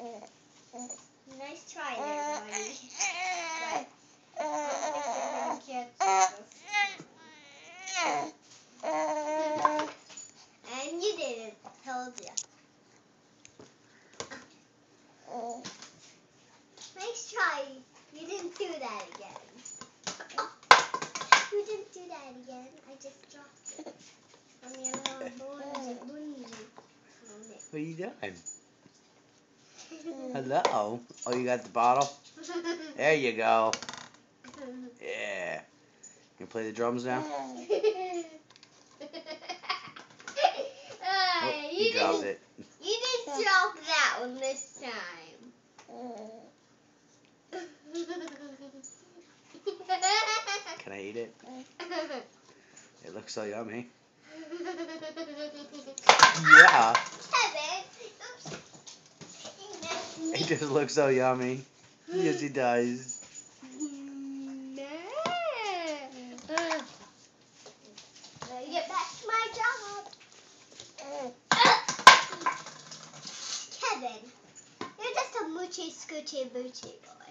Nice try there, buddy. But I don't think you're gonna catch this. And you didn't. Told you. Nice try. You didn't do that again. You didn't do that again. I just dropped it. What are you doing? Hello. Oh, you got the bottle? There you go. Yeah. You play the drums now? You dropped it. You didn't drop that one this time. Can I eat it? It looks so yummy. Yeah. Kevin, oops. It just looks so yummy. Yes, it does. Get back to my job. Kevin, you're just a moochy scoochie boochie boy.